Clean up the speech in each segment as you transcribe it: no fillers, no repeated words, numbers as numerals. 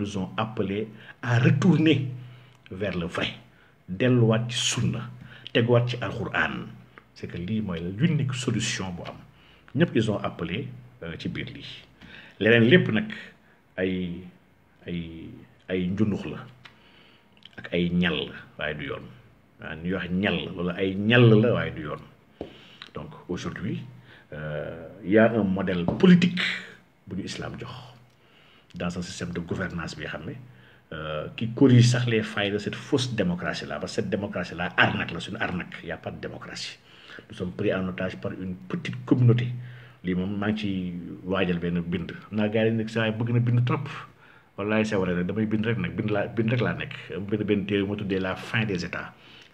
nous ont appelés à retourner vers le vrai delluwaat ci sunna teguwaat ci alquran. C'est que lii mooy l'unique solution bu am ñëpp ils ont appelé ci biir lii leneen lépp nag ay njunux la ak ay ñal la waaye du yoon waaw ñuy wax ñal loolu ay ñal la waaye du yoon. Donc aujourd'hui il y a un modèle politique bu ñu islam jox dans un système de gouvernance bi xam ne qui corrige sax les failles de cette fausse démocratie là parce que cette démocratie là arnaque la, c'est une arnaque. Il n'y a pas de démocratie. Nous sommes pris en otage par une petite communauté. lii moom maa ngi ci waajal benn bind naa gars yi nag saa bëgg na bind trop wallaay c'est vrai nag damay bind rek nag bind rek laa nekk benn téere ma tuddee la fin des états,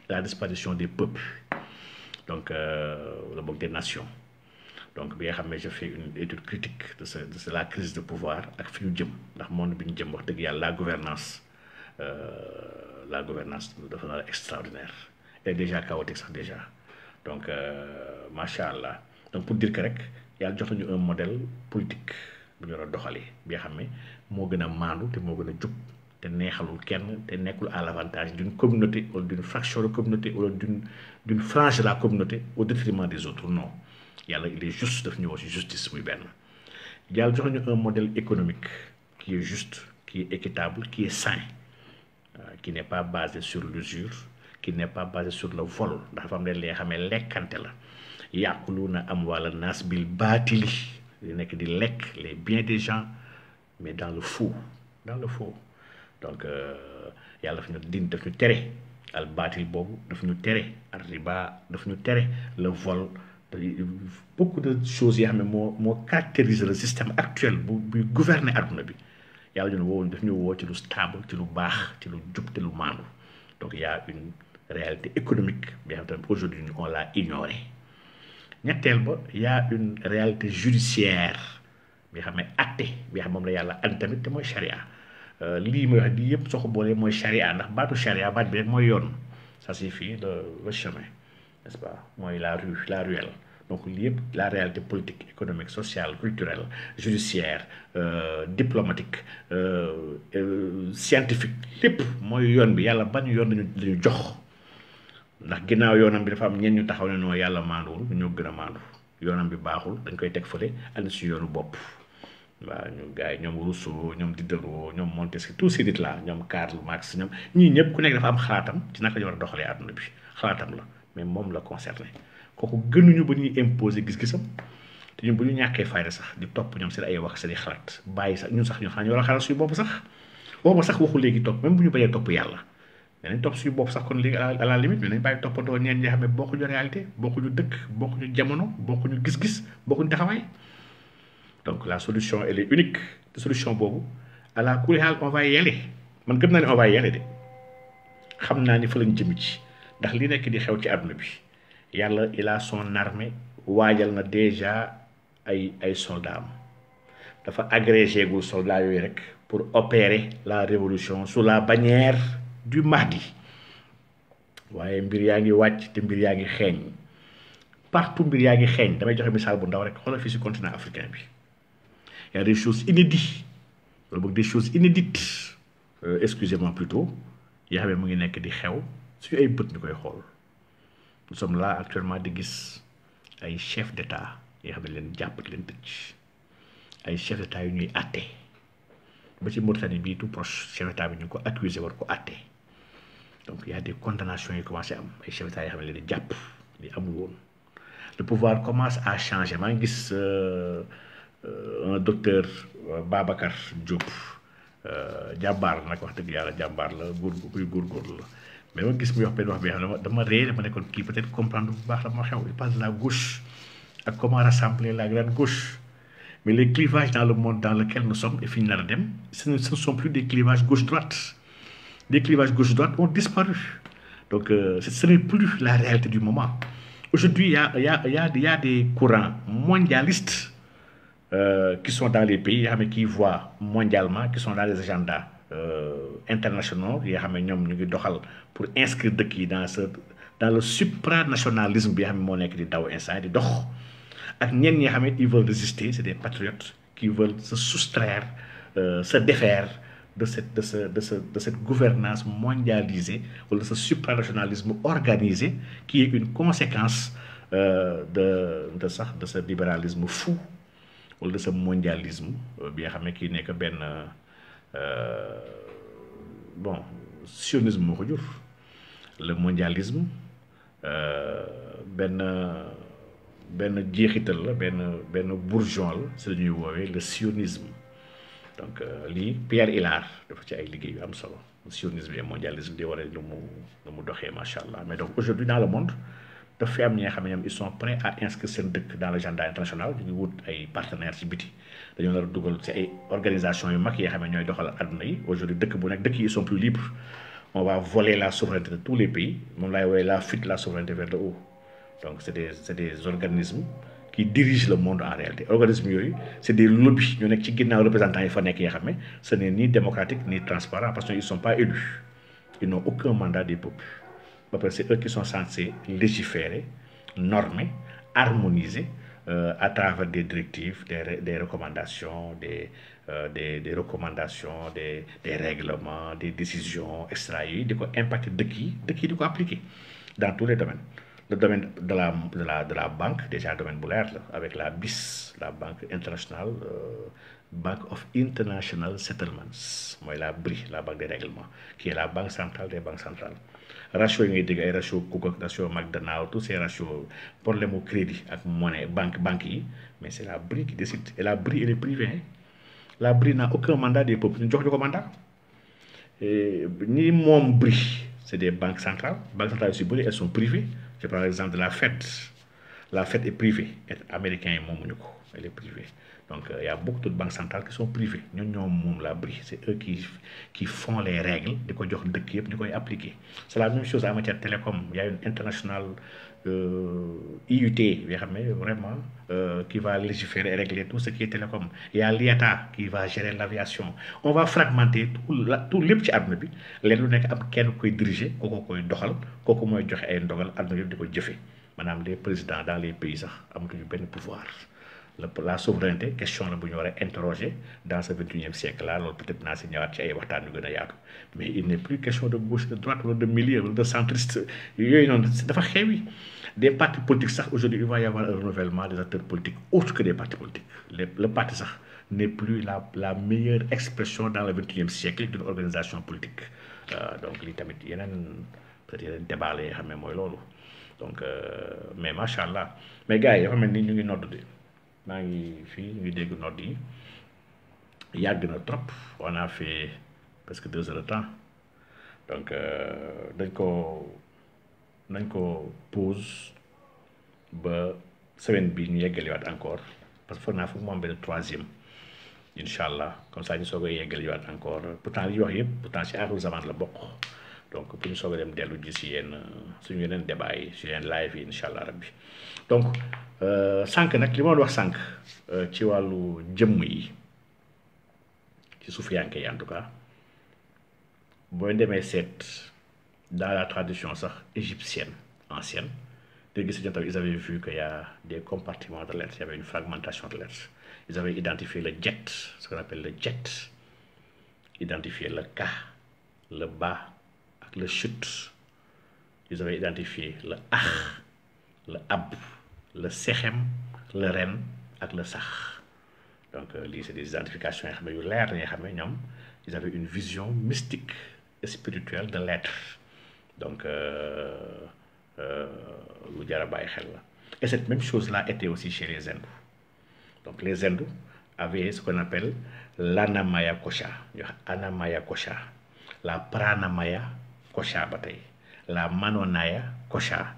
la disparition des peuples, donc la boog des nations. Donc bi nga xam ne je fais une étude critique de la crise de pouvoir ak fi ñu jëm ndax monde bi ñu jëm wax dëgg yàlla la gouvernance dafa na extraordinaire et déjà chaotique sax déjà. Donc macha allah donc pour dire que rek yàlla jox nañu un modèle politique bu ñu war a doxalee bi nga xam ne moo gën a maandu te moo gën a jub te neexalul kenn te nekkul à l'avantage d'une communauté ou d'une fraction de communauté ou d'une frange de la communauté au détriment des autres. Non, yàlla il est juste, daf ñu woo ci justice muy benn. yàlla jox nañu un modèle économique qui est juste, qui est équitable, qui est sain, qui n'est pas basé sur l'usure, qui n'est pas basé sur le vol. ndax dafa am leen li nga xam ne lekkante la yàquluuna amwaala naas bil baatili di nekk di lekk les biens des gens mais dans le faux. Donc yàlla daf ñu tere al baatil boobu daf ñu tere al riba daf ñu tere le vol, beaucoup de choses yoo xam ne moo caractérise le système actuel bu gouverner adduna bi. yàlla ñun woo daf ñu woo ci lu stable, ci lu baax, ci lu jub te lu maandu. Donc il y a une réalité économique bi nga xam ne aujourd'hui on l'a ignoré. ñetteel ba il y a une réalité judiciaire bi nga xam ne acte bi nga xam moom la yàlla andi tamit te mooy charia. lii mooy wax lii yëpp soo ko boolee mooy charia ndax baatu charia baat bi rek mooy yoon. Ça signifie le chemin, n'est-ce pas, mooy la ruelle. Donc lii yëpp la réalité politique, économique, sociale, culturelle, judiciaire, diplomatique, scientifique lépp mooy yoon bi yàlla ban yoon lañu jox. ndax ginnaaw yoonam bi dafa am ñenn ñu taxaw ne noo yàlla maanduwul ñoo gën a maandu yoonam bi baaxul dañ koy teg fële andi si yoonu bopp. waaw ñu gars yi ñoom Rousseau ñoom Diderot ñoom Montesquieu tous ces nit là ñoom Karl Marx ñoom ñii ñëpp ku nekk dafa am xalaatam ci naka ñu war a doxalee àdduna bi xalaatam la mais moom la concerné kooku gënuñu ba ñuy imposer gis-gisam te ñun bu ñu ñàkkee fayda sax di topp ñoom seen ay wax seen i xalaat bàyyi sax ñun sax ñu xam ñu war a xalaat suñu bopp sax waxuma sax waxu léegi topp même bu ñu bañee topp yàlla mais nañ topp suñu bopp sax kon léegi à la limite mais nañ bàyyi toppandoo ñeen ñi xam ne bokkuñu réalité bokkuñu dëkk bokkuñu jamono bokkuñu gis-gis bokkuñu taxawaay. Donc la solution elle est unique. La solution boobu à la kulli haal on va y aller man gëm naa ne on va y aller de xam naa ni fa lañ jëm ci ndax li nekk di xew ci àdduna bi yàlla il a son armée waajal na déjà ay soldats am dafa agrégé gu soldats yooyu rek pour opérer la révolution sous la bannière du Mahdi. waaye mbir yaa ngi wàcc te mbir yaa ngi xeeñ partout mbir yaa ngi xeeñ damay joxe misaal bu ndaw rek xoolal fii si continent africain bi. Il y a des choses inédites, des choses inédites, excusez-moi plutôt, il y a mu ngi nekk di xew suñu ay bët ñu koy xool. Nous sommes là actuellement di gis ay chefs d'État yoo xam ne leen jàpp leen tëj ay chefs d'État yu ñuy àtte ba ci Mauritanie bii tout proche chef d'État bi ñu ko accusé war ko àtte. Donc il y a des condamnations yu commencé am ay chefs d'État yoo xam ne leen di jàpp li amul woon. Le pouvoir commence à changer maa ngi gis. Un docteur Babacar Diop jàmbaar nag wax dëgg yàlla jàmbaar la góorgóorlu la mais ma gis muy wax benn wax bi xam ne dama réer dama nekkoon kii peut-être comprendre bu baax la moo xew il parle de la gauche ak comment rassembler la grande gauche mais les clivages dans le monde dans lequel nous sommes et fi ñu nar a dem ce ne sont plus des clivages gauche-droite. Les clivages gauche-droite ont disparu donc ce n'est plus la réalité du moment. Aujourd'hui il y a des courants mondialistes qui sont dans les pays qui voient mondialement, qui sont dans les agendas internationaux, pour inscrire dans le supranationalisme ils veulent résister, c'est des patriotes qui veulent se soustraire, se défaire de cette gouvernance mondialisée ou de ce supranationalisme organisé qui est une conséquence de ce libéralisme fou ou de ce mondialisme bien qui n'est que bon sionisme moo ko jur le mondialisme ben jeexital la ben bourgeois la c'est ñuy woowee le sionisme donc lii Pierre Hillard dafa ci ay liggéey yu am solo sionisme et mondialisme di war a lu mu doxee macha allah mais donc aujourd'hui dans le monde dafa fi am ñi nga xam ne ñoom ils sont prêts à inscrire seen dëkk dans l'agenda international ñu ngi wut ay partenaires ci biti dañoo nar a dugal ci ay organisations yu mag yi nga xam ne ñooy doxal àdduna yi aujourd'hui dëkk bu nekk dëkk yi ils sont plus libres on va voler la souveraineté de tous les pays moom laay woowee la fuite de la souveraineté vers le haut donc c'est des organismes qui dirigent le monde en réalité organismes yooyu c'est des lobbies ñu nekk ci ginnaaw représentants yi fa nekk yi nga xam ne ce n'est ni démocratique ni transparent parce qu'ils ne sont pas élus ils n'ont aucun mandat des peuples c'est eux qui sont censés légiférer normer harmoniser à travers des directives des recommandations des recommandations des règlements des décisions extra yi di ko impacter dëkk yi di ko appliquer dans tous les domaines le domaine de la banque déjà domaine bu leer la avec la BIS la banque internationale Bank of International Settlements mooy la BRI la banque des règlements qui est la banque centrale des banques centrales ratio yi ngay dégg ay ratio Cook ak ratio McDonald tous ces ratios problème au crédit ak monnaie banque yi mais c'est la BRI qui décide et la BRI elle est privée la BRI n'a aucun mandat des peuples ñu jox ñu ko mandat ni moom BRI c'est des banques centrales aussi bëri elles sont privées je prends l'exemple de la Fed est privée américains yi moomuñu ko elle est privée donc il y a beaucoup de banques centrales qui sont privées ñoo moom la BRI c'est eux qui font les règles di ko jox dëkk yëpp di koy appliquer c'est la même chose en matière de télécom il y a une internationale IUT yoo xam ne vraiment qui va légiférer et régler tout ce qui est télécom il y a l'IATA qui va gérer l'aviation on va fragmenter tout lépp ci àdduna bi leen lu nekk am kenn koy diriger kooku koy doxal kooku mooy joxe ay ndogal àdduna yëpp di ko jëfe maanaam les présidents dans les pays sax amatuñu benn pouvoir la souveraineté question la bu ñu war a interroger dans ce 21e siècle là loolu peut-être naa si ñëwaat ci ay waxtaan yu gën a yaatu mais il n'est plus question de gauche de droite wala de milieu wala de centriste yooyu noonu dafa xewi des partis politiques sax aujourd'hui il va y avoir un renouvellement des acteurs politiques autres que des partis politiques le parti sax n'est plus la meilleure expression dans le 21e siècle d'une organisation politique donc lii tamit yeneen peut-être yeneen débat la yoo xam ne mooy loolu donc mais macha allah mais gars yi dafa mel ni ñu ngi nodd de maa ngi fii ñu ngi dégg nodd yi yàgg na trop on a fait presque 2 heures de temps donc nañ ko pause ba semaine bi ñu yeggaliwaat encore parce que foog naa foog mu am benn 3e incha allah comme ça ñu soog a yeggaliwaat encore pourtant li ñu wax yëpp pourtant ci aaxiru zaman la bokk donc pour ñu soog a dem dellu ji si suñu yeneen débat yi si yeneen live yi incha allah rabbi donc sànq nag li ma wax sànq ci wàllu jëmm yi ci suufiyanke yi en tout cas booy demee seet dans la tradition sax égyptienne ancienne te gis nañu tamit ils avaient vu qu'il y a des compartiments de l'être il y avait une fragmentation de l'être ils avaient identifié le jet ce qu'on appelle le jet identifié le ka le ba ak le chut ils avaient identifié le akh le ab le sechem le ren ak le sax donc lii c'est des identifications yoo xam ne yu leer la yoo xam ne ñoom ils avaient une vision mystique et spirituelle de l'être donc lu jar a bàyyi xel la et cette même chose là était aussi chez les hindous donc les hindous avaient ce qu'on appelle l'anamaya kosha ñu wax anamaya kosha la pranamaya kosha ba tey la manonaya kosha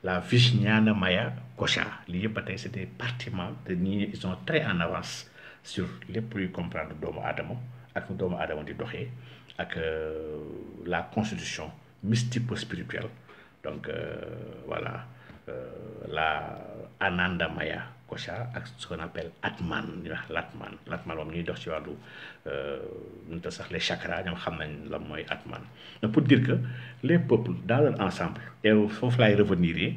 la vijnanamaya kosha lii yëpp ba tey c'est des partiments de ñii ils sont très en avance sur lépp luy comprendre doomu aadama ak doomu aadama di doxee ak la constitution mystico-spirituelle donc voilà la anandamaya kosha ak ce qu'on appelle atman ñu wax l'atman moom ñuy dox ci wàllu ñu ta sax les chakras ñoom xam nañ la mooy atman donc pour dire que les peuples dans leur ensemble et foofu laay revenir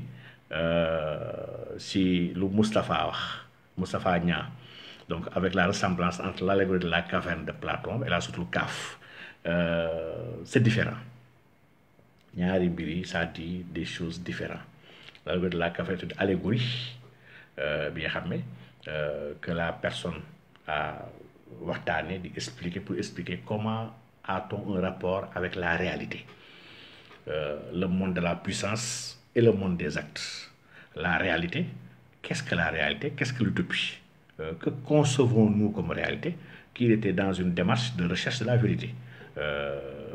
si lu Moustapha Niang donc avec la ressemblance entre l'allégorie de la caverne de Platon et la surtout Kaf c'est différent ñaari mbir yi ça dit des choses différentes la café c'est une allégorie bi nga xam ne que la personne a waxtaane di expliquer pour expliquer comment a-t-on un rapport avec la réalité le monde de la puissance et le monde des actes la réalité qu'est-ce que la réalité qu'est-ce que l'utopie que concevons-nous comme réalité qu'il était dans une démarche de recherche de la vérité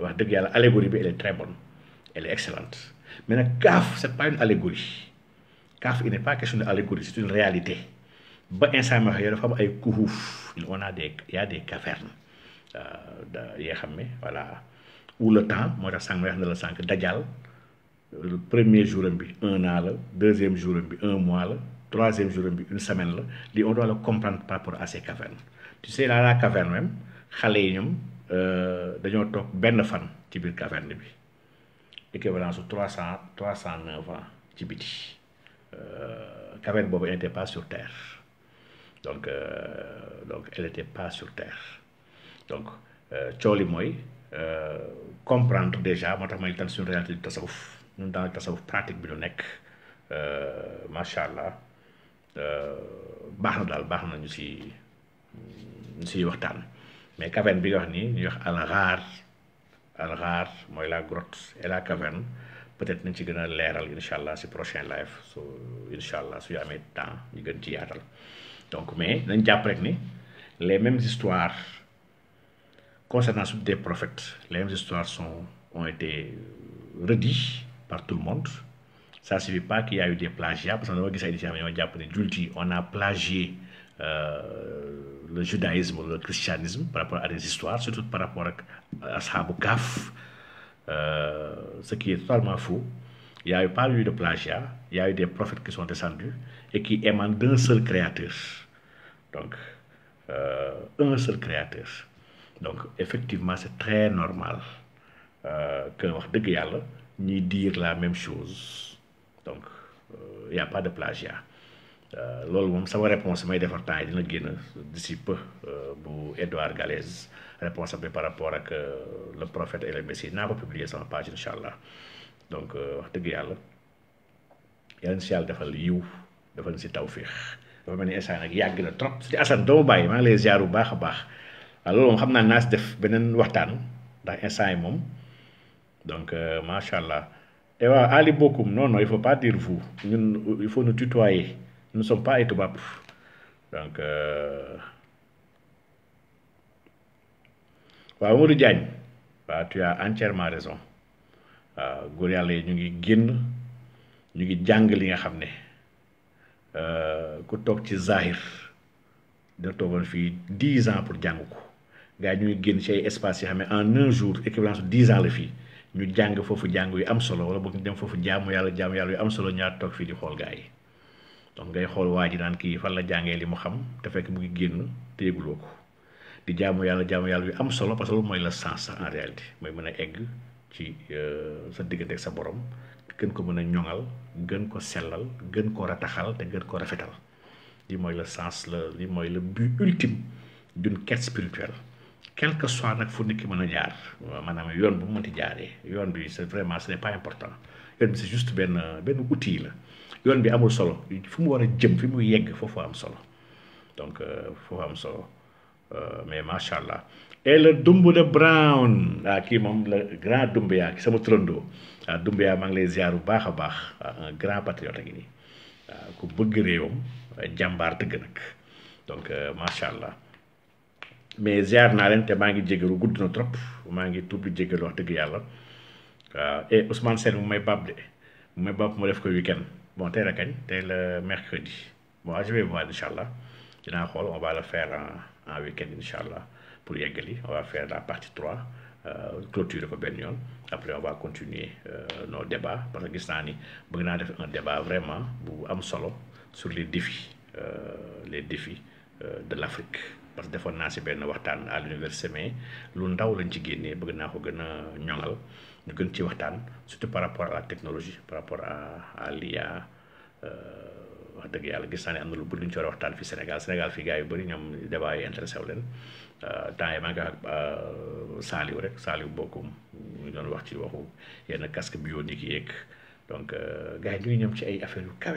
wax dëgg yàlla allégorie bi elle est très bonne elle est excellente mais nag CAF c'est pas une allégorie CAF il n'est pas question d'allégorie c'est une réalité ba instant ma wax dafa am ay kuhuuf on a des il y a des cavernes yi nga xam ne voilà où le temps moo tax sànq ma wax na la sànq dajal le premier jour bi 1 an la deuxième jour bi 1 mois la troisième jour bi 1 semaine la li on doit le comprendre par rapport à ces cavernes tu sais là la caverne même xale yi ñoom dañoo toog benn fan ci biir caverne bi équivalent su 309 ans ci biti caverne boobu elle n'était pas sur terre donc elle n'était pas sur terre donc coow li mooy comprendre déjà moo tax may tan suñu réalité du tasawuf ñun dans le tasawuf pratique bi lu nekk macha allah baax na daal baax na ñu si waxtaan mais caverne bi nga wax nii ñuy wax alxaar mooy la grotte et la caverne peut-être nañ ci gën a leeral incha allah si prochain live so incha allah su ñu amee temps ñu gën ci yaatal donc mais nañ jàpp rek ni les mêmes histoires concernant des prophètes les mêmes histoires ont été redites par tout le monde ça ne suffit pas qu'il y a eu des plagiats parce que dama gis ay éditions yoo jàpp ne jullit yi on a plagié le judaïsme le christianisme par rapport à des histoires surtout par rapport ak Ashabu Kahf ce qui est totalement faux il n'y a pas eu de plagiat il y a eu des prophètes qui sont descendus et qui émanent d'un seul créateur donc un seul créateur donc effectivement c'est très normal que wax dëgg yàlla ñuy dire la même chose donc il y a pas de plagiat loolu moom sama réponse may defar temps yi dina génn d'ici peu bu Edouard Galèze réponse bi par rapport ak le prophète et le messie naa ko publier sama page incha allah donc wax dëgg yàlla yàlla si yàlla defal yiw defal si tawfiix dafa mel ni instant nag yàgg na trop si Assane doo bàyyi maa ngi lay ziar bu baax a baax waaw loolu moom xam naa si def beneen waxtaan ndax instant yi moom donc macha allah et waaw Ali Bokoum non il faut pas dire vous ñun il faut nous tutoyer nous ne sommes pas ay tubaab donc waaw Modou Diagne waaw tu as entièrement raison waaw góor yàlla yi ñu ngi génn ñu ngi jàng li nga xam ne ku toog ci zahir da toogoon fii 10 ans pour jàng ko gars yi ñu ngi génn ci ay espace yoo xam ne en un jour équivalence 10 ans la fii ñu jàng foofu jàng yu am solo wala boog ñu dem foofu jaamu yàlla yu am solo ñaar toog fii di xool gars yi donc ngay xool waa ji naan kii fan la jàngee li mu xam te fekk mu ngi génn te yëguloo ko di jaamu yàlla yu am solo parce que loolu mooy le sens sax en réalité mooy mën a egg ci sa diggante ak sa borom gën ko mën a ñoŋal gën ko sellal gën ko rataxal te gën ko rafetal li mooy le sens li mooy le but ultime d'une quête spirituelle quel que soit nag fu nit ki mën a jaar maanaam yoon bu mu mënti jaaree yoon bi c'est vraiment ce n'est pas important yoon bi c'est juste benn outil la yoon bi amul solo fu mu war a jëm fi mu yegg foofu am solo donc foofu am solo mais macha allah et le Doumbouya Brown kii moom le grand Doumbouya ki sama turandoo Doumbouya maa ngi lay ziar bu baax a baax un grand patriote ngi nii ku bëgg réewam jàmbaar dëgg nag donc macha allah mais ziar naa leen te maa ngi jégalu gudd na trop maa ngi tuub di jégalu wax dëgg yàlla et Ousmane Sène mu may bab mu def ko week-end bon tey la kañ tey le mercredi bon je vais voir incha allah dinaa xool on va le faire en week-end incha allah pour yeggali on va faire la partie 3 clôturer ko benn yoon après on va continuer nos débats parce que gis naa ni bëgg naa def un débat vraiment bu am solo sur les défis de l'Afrique parce que defoon naa si benn waxtaan à l'université mais lu ndaw lañ ci génnee bëgg naa ko gën a ñoŋal ñu gën ci waxtaan surtout par rapport à la technologie par rapport à l'IA wax dëgg yàlla gis naa ne am na lu bëri lu ñu ci war a waxtaan fi Sénégal fii gars yu bëri ñoom débat yi intéressé wu leen temps yi maa ngi wax ak Saliou rek Saliou bokkum ñu doon wax ci waxu yenn casque bionique yeeg donc gars yi ñu ngi ñoom ci ay affaire yu kawe